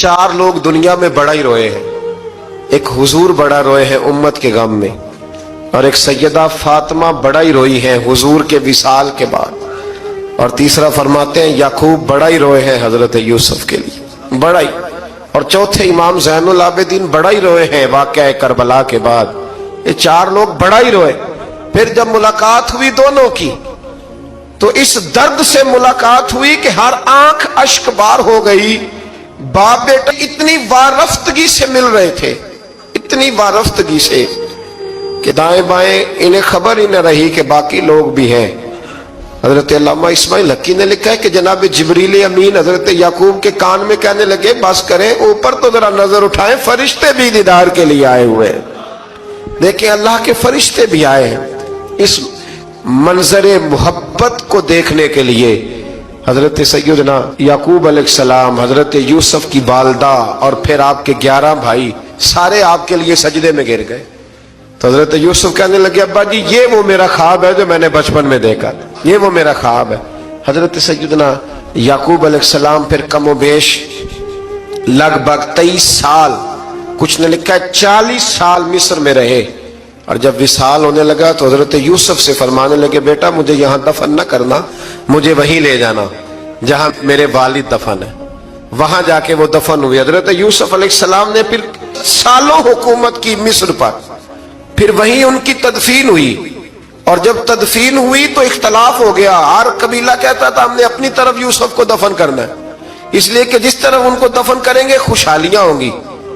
चार लोग दुनिया में बड़ा ही रोए हैं। एक हुजूर बड़ा रोए हैं उम्मत के गम में, और एक सैयदा फातिमा बड़ा ही रोई है हुजूर के विसाल के बाद, और तीसरा फरमाते हैं याकूब बड़ा ही रोए हैं हजरत यूसुफ के लिए, बड़ा ही। और चौथे इमाम ज़ैनुल आबिदीन बड़ा ही रोए हैं वाक़या करबला के बाद। ये चार लोग बड़ा ही रोए। फिर जब मुलाकात हुई दोनों की, तो इस दर्द से मुलाकात हुई कि हर आंख अश्क बार हो गई। बाप बेटा इतनी वारफ्तगी से मिल रहे थे, इतनी वारफ्तगी से कि दाएं बाएं इन्हें खबर ही न रही कि बाकी लोग भी हैं। हजरत अल्लामा इस्माइल हक्की ने लिखा है कि जनाब जिब्रील अमीन हजरत याकूब के कान में कहने लगे बस करें, ऊपर तो जरा नजर उठाएं, फरिश्ते भी दीदार के लिए आए हुए हैं। देखिए अल्लाह के फरिश्ते भी आए हैं इस मंजरे मोहब्बत को देखने के लिए। हजरत सैयदना याकूब अलैहिस्सलाम, हजरत यूसुफ की वालदा और फिर आपके 11 भाई सारे आपके लिए सजदे में गिर गए। तो हजरत यूसुफ कहने लगे अब्बा जी ये वो मेरा ख्वाब है जो मैंने बचपन में देखा, ये वो मेरा ख्वाब है। हजरत सैयदना याकूब अलैहिस्सलाम फिर कमोबेश लगभग 23 साल, कुछ ने लिखा है 40 साल मिस्र में रहे। और जब विसाल होने लगा तो हजरत यूसुफ से फरमाने लगे बेटा मुझे यहाँ दफन न करना, मुझे वहीं ले जाना जहाँ मेरे वालिद दफन है। वहां जाके वो दफन हुए। हजरत यूसुफ अलैहिस्सलाम ने फिर सालों हुकूमत की मिस्र पर, फिर वहीं उनकी तदफीन हुई। और जब तदफीन हुई तो इख्तलाफ हो गया। हर कबीला कहता था हमने अपनी तरफ यूसुफ को दफन करना है, इसलिए कि जिस तरफ उनको दफन करेंगे खुशहालियां होंगी।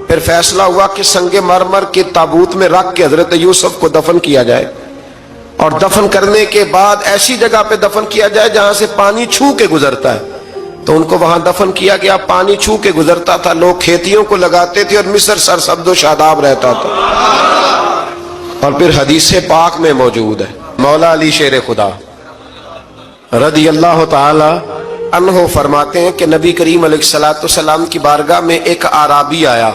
फिर फैसला हुआ कि संगे मरमर के ताबूत में रख के हजरत यूसुफ को दफन किया जाए, और दफन करने के बाद ऐसी जगह पे दफन किया जाए जहां से पानी छू के गुजरता है। तो उनको वहां दफन किया गया, पानी छू के गुजरता था, लोग खेतियों को लगाते थे और मिस्र सरसब्दो शादाब रहता था। और फिर हदीस पाक में मौजूद है, मौला अली शेर खुदा रदी अल्लाह ताला अन्हो फरमाते हैं कि नबी करीम अलैहिस्सलातु सलाम की बारगाह में एक आराबी आया।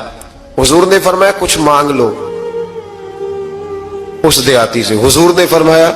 हुजूर ने फरमाया कुछ मांग लो उस देहाती से। हुजूर ने फरमाया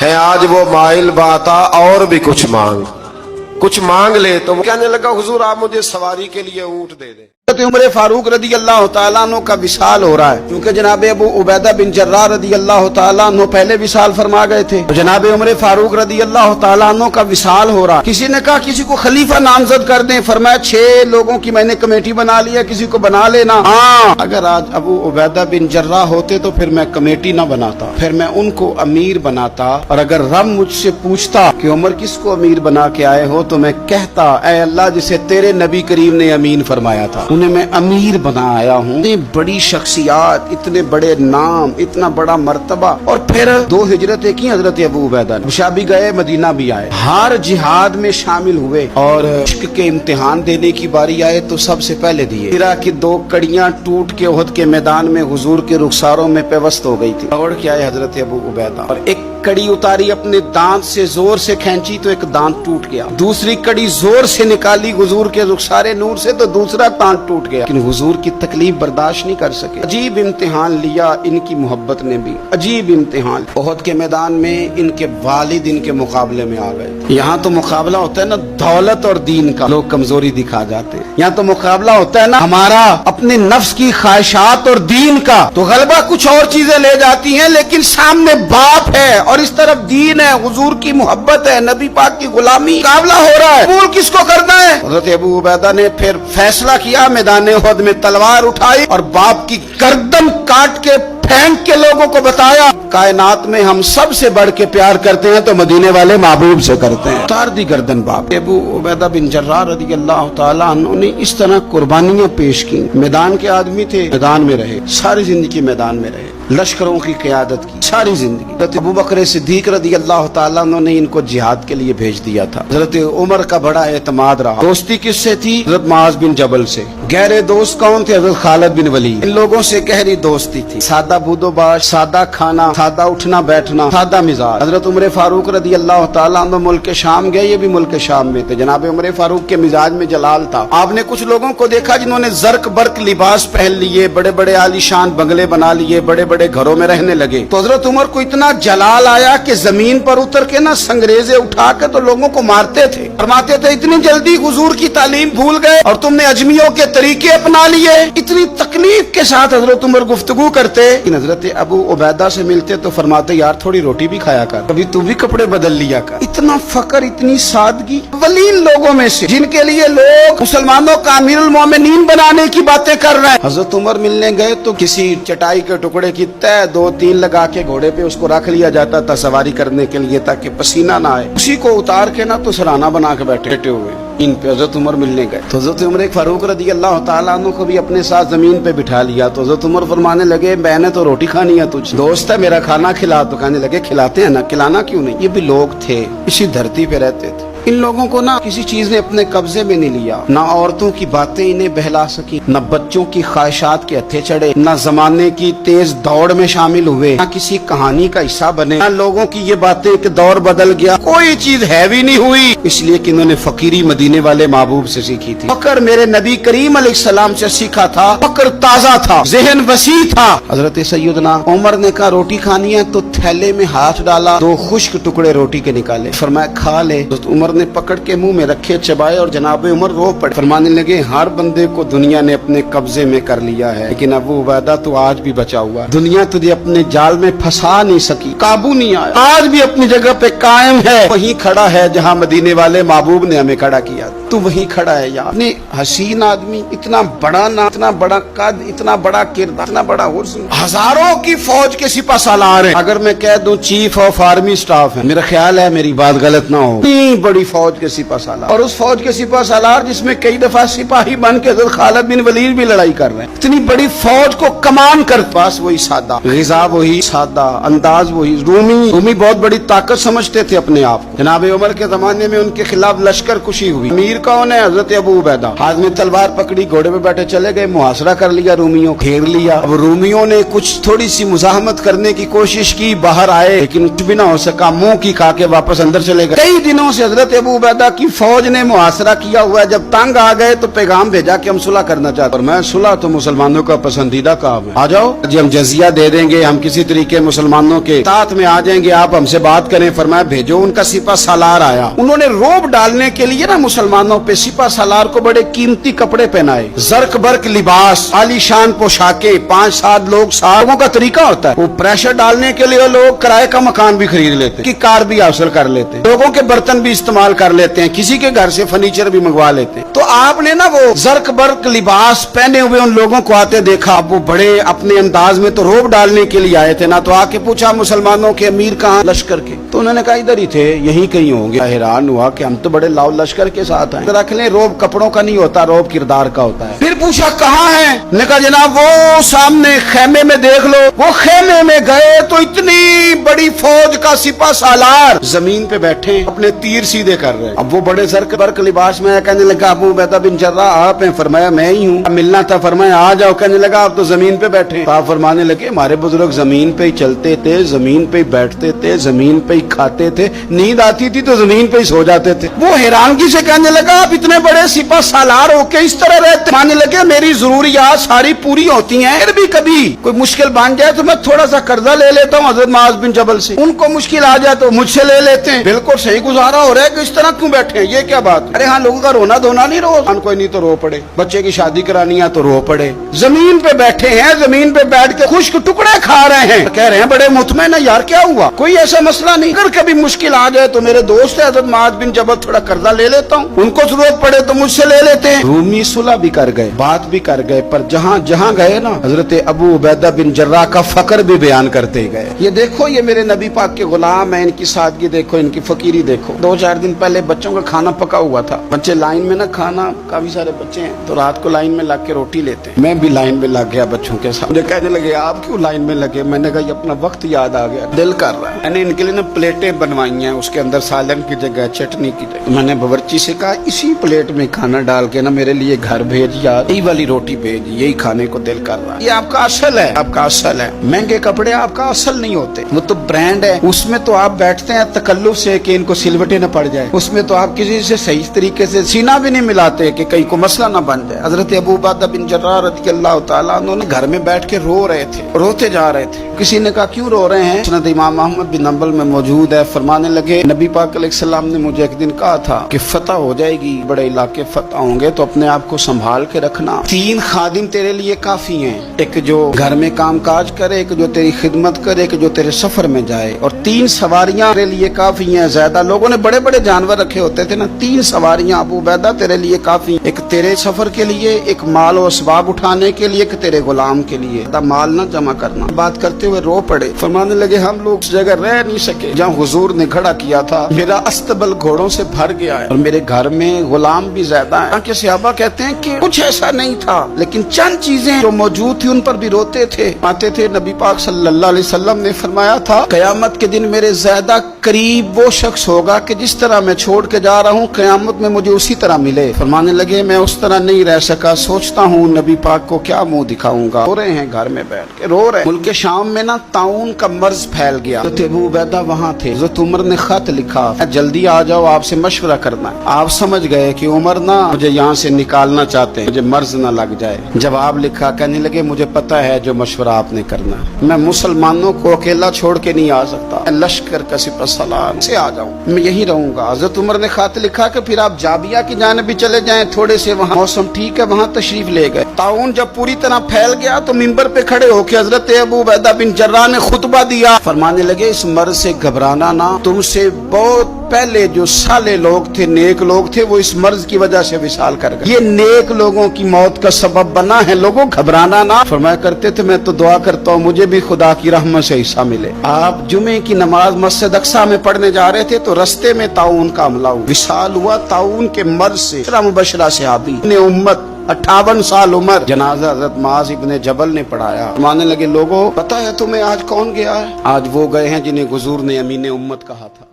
है आज वो माइल बाता और भी कुछ मांग ले। तो वो कहने लगा हुजूर आप मुझे सवारी के लिए ऊंट दे दें। उमर फारूक रदी अल्लाह तआला अन्हु का विसाल हो रहा है, क्योंकि जनाब अबू उबैदा बिन जर्राह रदी अल्लाह तआला अन्हु पहले विसाल फरमा गए थे। तो जनाब उमर फारूक रदी अल्लाह तआला अन्हु का विसाल हो रहा है। किसी ने कहा किसी को खलीफा नामजद कर दें। फरमाया 6 लोगों की मैंने कमेटी बना ली है, किसी को बना लेना। हाँ, अगर आज अबू उबैदा बिन जर्राह होते तो फिर मैं कमेटी ना बनाता, फिर मैं उनको अमीर बनाता। और अगर रब मुझसे पूछता कि उमर किसको अमीर बना के आए हो, तो मैं कहता ऐ अल्लाह जिसे तेरे नबी करीम ने अमीन फरमाया था मैं अमीर बना आया हूँ। इतनी बड़ी शख्सियत, इतने बड़े नाम, इतना बड़ा मर्तबा। और फिर 2 हिजरतें की हजरत अबू उबैदा ने, शाम भी गए मदीना भी आए, हर जिहाद में शामिल हुए। और इश्क के इम्तिहान देने की बारी आए तो सबसे पहले दिए। हिरा की 2 कड़ियां टूट के उहद के मैदान में हुजूर के रुखसारों में पेवस्त हो गई थी। दौड़ के आए हजरत अबू उबैदा और एक कड़ी उतारी, अपने दांत से जोर से खींची तो एक दांत टूट गया। दूसरी कड़ी जोर से निकाली हुजूर के रुखसारे नूर से तो दूसरा दांत टूट गया। लेकिन हुजूर की तकलीफ बर्दाश्त नहीं कर सके। अजीब इम्तिहान लिया इनकी मोहब्बत ने भी, अजीब इम्तिहान। उहद के मैदान में इनके वालिद इनके मुकाबले में आ गए। यहाँ तो मुकाबला होता है ना दौलत और दीन का, लोग कमजोरी दिखा जाते हैं। यहाँ तो मुकाबला होता है ना हमारा अपने नफ्स की ख्वाहिशात और दीन का। तो गलबा कुछ और चीजें ले जाती हैं, लेकिन सामने बाप है और इस तरफ दीन है, हुजूर की मोहब्बत है, नबी पाक की गुलामी। मुकाबला हो रहा है, कबूल किसको करना है। हज़रत अबू उबैदा ने फिर फैसला किया, मैदान उहद में तलवार उठाई और बाप की गर्दन काट के फेंक के लोगों को बताया कायनात में हम सबसे बढ़ के प्यार करते हैं तो मदीने वाले महबूब से करते हैं। उतार दी गर्दन बाप। अबू उबैदा बिन जर्राह रज़ी अल्लाह तआला अन्हु ने इस तरह कुर्बानियां पेश की। मैदान के आदमी थे, मैदान में रहे, सारी जिंदगी मैदान में रहे, लश्करों की क़यादत की सारी जिंदगी। हज़रत अबू बकर सिद्दीक रज़ी अल्लाह तआला अन्हु ने इनको जिहाद के लिए भेज दिया था। हज़रत उमर का बड़ा एतमाद रहा। दोस्ती किससे थी? हज़रत मुआज़ बिन जबल से। गहरे दोस्त कौन थे? हज़रत खालिद बिन वलीद। इन लोगों से गहरी दोस्ती थी। सादा बूदोबाश, सादा खाना, सादा उठना बैठना, सादा मिजाज। हजरत उमर फारूक रदी अल्लाह तआला अन्हु मुल्क शाम गए, ये भी मुल्क शाम में थे। जनाब उमर फारूक के मिजाज में जलाल था। आपने कुछ लोगों को देखा जिन्होंने जर्क बर्क लिबास पहन लिए, बड़े बड़े आलीशान बंगले बना लिए, बड़े बड़े घरों में रहने लगे। तो हजरत उमर को इतना जलाल आया कि जमीन पर उतर के ना संगरेजे उठा के तो लोगों को मारते थे। फरमाते थे इतनी जल्दी हुजूर की तालीम भूल गए और तुमने अजमियों के तरीके अपना लिए। इतनी तकलीफ के साथ हजरत उमर गुफ्तगू करते। हजरत अबू उबैदा से मिलते तो फरमाते यार थोड़ी रोटी भी खाया कर, कभी तू भी कपड़े बदल लिया कर। इतना फकर, इतनी सादगी। वलीन लोगों में से जिनके लिए लोग मुसलमानों का अमीरुल मोमिनीन बनाने की बातें कर रहे हैं। हजरत उमर मिलने गए तो किसी चटाई के टुकड़े की तय 2-3 लगा के घोड़े पे उसको रख लिया जाता था सवारी करने के लिए, ताकि पसीना ना आए। उसी को उतार के ना तो सराहना बना के बैठे हुए इन पे हजरत उमर मिलने गए तो हजरत उमर फारूक रदी अल्लाह तआला अन्हु को भी अपने साथ जमीन पे बिठा लिया। तो हजरत उमर फरमाने लगे मैंने तो रोटी खानी है, तुझ दोस्त है मेरा, खाना खिला। तो कहने लगे खिलाते हैं ना, खिलाना क्यों नहीं। ये भी लोग थे, इसी धरती पे रहते थे। इन लोगों को ना किसी चीज ने अपने कब्जे में नहीं लिया, ना औरतों की बातें इन्हें बहला सकी, न बच्चों की ख्वाहिशात के हत्थे चढ़े, न जमाने की तेज दौड़ में शामिल हुए, न किसी कहानी का हिस्सा बने, न लोगों की ये बातें कि दौर बदल गया, कोई चीज हैवी नहीं हुई। इसलिए कि इन्होंने फकीरी मदीने वाले महबूब से सीखी थी। फकर मेरे नबी करीम अलैहिस्सलाम से सीखा था। फकर ताजा था, ज़हन वसी था। हजरत सैयदना उमर ने कहा रोटी खानी है, तो थैले में हाथ डाला, 2 खुश्क टुकड़े रोटी के निकाले, फरमाया खा ले। तो उमर ने पकड़ के मुंह में रखे, चबाए और जनाब उमर रो पड़े। फरमाने लगे हर बंदे को दुनिया ने अपने कब्जे में कर लिया है, लेकिन अबू उबैदा तो आज भी बचा हुआ। दुनिया तुझे अपने जाल में फंसा नहीं सकी, काबू नहीं आया, आज भी अपनी जगह पे कायम है। वहीं खड़ा है जहां मदीने वाले महबूब ने हमें खड़ा किया, तू वहीं खड़ा है यार। इतने हसीन आदमी, इतना बड़ा ना, इतना बड़ा कद, इतना बड़ा किरदार, इतना बड़ा हुस्न, हजारों की फौज के सिपा सालार है। अगर मैं कह दूं चीफ ऑफ आर्मी स्टाफ है, मेरा ख्याल है मेरी बात गलत ना हो। इतनी बड़ी फौज के सिपा सालार, और उस फौज के सिपा सालार जिसमें कई दफा सिपाही बन के हज़रत खालिद बिन वलीद भी लड़ाई कर रहे हैं। इतनी बड़ी फौज को कमान कर, पास वही सादा, ग़िज़ा वही सादा, अंदाज वही। रूमी बहुत बड़ी ताकत समझते थे अपने आप। जनाब उमर के जमाने में उनके खिलाफ लश्कर कुशी हुई। अमीर कौन है? हजरत अबू उबैदा। हाथ में तलवार पकड़ी, घोड़े पे बैठे चले गए, मुहासरा कर लिया, रूमियों घेर लिया। अब रूमियों ने कुछ थोड़ी सी मुजाहमत करने की कोशिश की, बाहर आए, लेकिन कुछ भी ना हो सका, मुंह की खा के वापस अंदर चले गए। कई दिनों से हजरत अबू उबैदा की फौज ने मुहासरा किया हुआ है। जब तंग आ गए तो पैगाम भेजा कि हम सुलह करना चाहते हैं। और मैं सुलह तो मुसलमानों का पसंदीदा काम है, आ जाओ जी, हम जजिया दे देंगे, हम किसी तरीके मुसलमानों के साथ में आ जाएंगे, आप हमसे बात करें। फरमाया भेजो। उनका सिपा सालार आया। उन्होंने रोब डालने के लिए ना मुसलमानों पे सिपा सालार को बड़े कीमती कपड़े पहनाए, जर्क बर्क लिबास, आलीशान पोशाके, 5-7 लोगों का तरीका होता है। वो प्रेशर डालने के लिए लोग किराए का मकान भी खरीद लेते हैं, कार भी हासिल कर लेते हैं, लोगों के बर्तन भी इस्तेमाल कर लेते हैं, किसी के घर से फर्नीचर भी मंगवा लेते हैं। तो आपने ना वो जर्क बर्क लिबास पहने हुए उन लोगों को आते देखा। वो बड़े अपने अंदाज में तो रोब डालने के लिए आए थे ना। तो आके पूछा मुसलमानों के अमीर कहाँ? लश्कर के। तो उन्होंने कहा इधर ही थे, यहीं कहीं होंगे। हैरान हुआ कि हम तो बड़े लाओ लश्कर के साथ हैं। रख ले, रोब कपड़ों का नहीं होता, रोब किरदार का होता है। फिर पूछा कहाँ है? ने कहा जनाब वो सामने खेमे में देख लो। वो खेमे में गए तो इतनी बड़ी फौज का सिपा सालार जमीन पे बैठे अपने तीर सीधे कर रहे हैं। अब वो बड़े जर्क बर्क लिबास में कहने लगा अबू उबैदा बिन जर्राह आप हैं? फरमाया मैं ही हूँ। मिलना था, फरमाया आ जाओ। कहने लगा आप तो जमीन पे बैठे। आप फरमाने लगे हमारे बुजुर्ग जमीन पे ही चलते थे, जमीन पे ही बैठते थे, जमीन पे ही खाते थे, नींद आती थी तो जमीन पे ही सो जाते थे। वो हैरानगी से कहने लगा आप इतने बड़े सिपा सालार होके इस तरह रहते? मानने लगे मेरी जरूरियात सारी पूरी होती हैं, फिर भी कभी कोई मुश्किल बन जाए तो मैं थोड़ा सा कर्जा ले लेता हूँ हजरत मुआज़ बिन जबल से, उनको मुश्किल आ जाए तो मुझसे ले लेते हैं। बिल्कुल सही गुजारा हो रहा है कि इस तरह क्यों बैठे हैं, ये क्या बात? अरे हाँ, लोगों का रोना धोना नहीं, रोज कोई नहीं तो रो पड़े, बच्चे की शादी करानी है तो रो पड़े। जमीन पे बैठे हैं, जमीन पे बैठ के खुश्क टुकड़े खा रहे हैं, कह रहे हैं बड़े मुतमईन है यार, क्या हुआ? कोई ऐसा मसला नहीं। अगर कभी मुश्किल आ जाए तो मेरे दोस्त है हजरत मुआज़ बिन जबल, थोड़ा कर्जा ले लेता हूँ, उनको जरूरत पड़े तो मुझसे ले लेते हैं। रूमी सुलह भी कर गए, बात भी कर गए, पर जहाँ जहाँ गए ना हजरत अबू उबैदा बिन जर्राह का फकर भी बयान करते गए। ये देखो, ये मेरे नबी पाक के गुलाम है, इनकी सादगी देखो, इनकी फकीरी देखो। 2-4 दिन पहले बच्चों का खाना पका हुआ था, बच्चे लाइन में ना, खाना काफी सारे बच्चे हैं तो रात को लाइन में लग के रोटी लेते हैं। मैं भी लाइन में लग गया बच्चों के साथ। मुझे कहने लगे आप क्यों लाइन में लगे? मैंने कहा ये अपना वक्त याद आ गया, दिल कर रहा है। मैंने इनके लिए ना प्लेटें बनवाई हैं, उसके अंदर सालन की जगह चटनी की जगह। मैंने बावर्ची से कहा इसी प्लेट में खाना डाल के ना मेरे लिए घर भेज, यार यही वाली रोटी भेज, यही खाने को दिल कर रहा है। ये आपका असल है, आपका असल है। महंगे कपड़े आपका असल नहीं होते, वो तो ब्रांड है, उसमें तो आप बैठते हैं तकल्लुफ से कि इनको सिलवटें न पड़ जाए, उसमें तो आप किसी से सही तरीके से सीना भी नहीं मिलाते कि कहीं को मसला ना बन जाए। हजरत अबू उबैदा बिन जर्राह रज़ियल्लाहु ताला अन्हु घर में बैठ के रो रहे थे, रोते जा रहे थे। किसी ने कहा क्यों रो रहे हैं? मुस्नद इमाम अहमद बिन हंबल में मौजूद है, फरमाने लगे नबी पाक अलैहिस्सलाम ने मुझे एक दिन कहा था कि फतह हो जाएगी, बड़े इलाके फतह होंगे, तो अपने आप को संभाल के रखना। 3 खादिम तेरे लिए काफी हैं, एक जो घर में काम काज करे, एक जो तेरी खिदमत करे, एक जो तेरे सफर में जाए, और 3 सवारियां तेरे लिए काफी हैं। ज्यादा लोगों ने बड़े बड़े जानवर रखे होते थे ना, 3 सवारियां अबू उबैदा तेरे लिए काफी, एक तेरे सफर के लिए, एक माल और असबाब उठाने के लिए, एक तेरे गुलाम के लिए। माल ना जमा करना। बात करते हुए रो पड़े, फरमाने लगे हम लोग उस जगह रह नहीं सके जहाँ हुजूर ने खड़ा किया था। मेरा अस्तबल घोड़ों से भर गया है और मेरे घर में गुलाम भी ज्यादा है। के सहाबा कहते हैं कि कुछ ऐसा नहीं था, लेकिन चंद चीजें जो मौजूद थी उन पर भी रोते थे, आते थे। नबी पाक सल्लल्लाहु अलैहि वसल्लम ने फरमाया था कयामत के दिन मेरे ज्यादा करीब वो शख्स होगा कि जिस तरह मैं छोड़ के जा रहा हूँ कयामत में मुझे उसी तरह मिले। फरमाने लगे मैं उस तरह नहीं रह सका, सोचता हूँ नबी पाक को क्या मुंह दिखाऊंगा। रो रहे हैं घर में बैठ के, रो रहे हैं। मुल्क शाम में ना ताउन का मर्ज फैल गया, तो अबू उबैदा वहाँ थे। हज़रत उमर ने खत लिखा जल्दी आ जाओ, आपसे मशवरा करना है। आप समझ गए कि उमर ना मुझे यहाँ से निकालना चाहते हैं, मुझे मर्ज ना लग जाए। जवाब लिखा, कहने लगे मुझे पता है जो मशवरा आपने करना है, मैं मुसलमानों को अकेला छोड़ के नहीं आ सकता, लश्कर का सिपहसालार से आ जाऊँ, मैं यही रहूंगा। हज़रत उमर ने खत लिखा कि फिर आप जाबिया की जानिब भी चले जाएं, थोड़े से वहाँ मौसम ठीक है, वहाँ तशरीफ ले गए। ताउन जब पूरी तरह फैल गया तो मिंबर पे खड़े होकर हजरत अबू उबैदा बिन जर्राह ने खुतबा दिया। फरमाने लगे इस मर्ज से घबराना ना, तुमसे बहुत पहले जो साले लोग थे, नेक लोग थे, वो इस मर्ज की वजह से विशाल कर गए। ये नेक लोगों की मौत का सबब बना है, लोगों घबराना ना। फरमाया करते थे मैं तो दुआ करता हूँ मुझे भी खुदा की रहमत से हिस्सा मिले। आप जुमे की नमाज मस्जिद अक्सा में पढ़ने जा रहे थे तो रस्ते में ताउन का हमला हुआ, विशाल हुआ। ताउन के मर्ज से मुबशरा सहाबी ने उम्मत 58 साल उम्र जनाजा हज़रत मुआज़ इब्ने जबल ने पढ़ाया। मानने लगे लोगों पता है तुम्हें आज कौन गया है? आज वो गए हैं जिन्हें हुजूर ने अमीन उम्मत कहा था।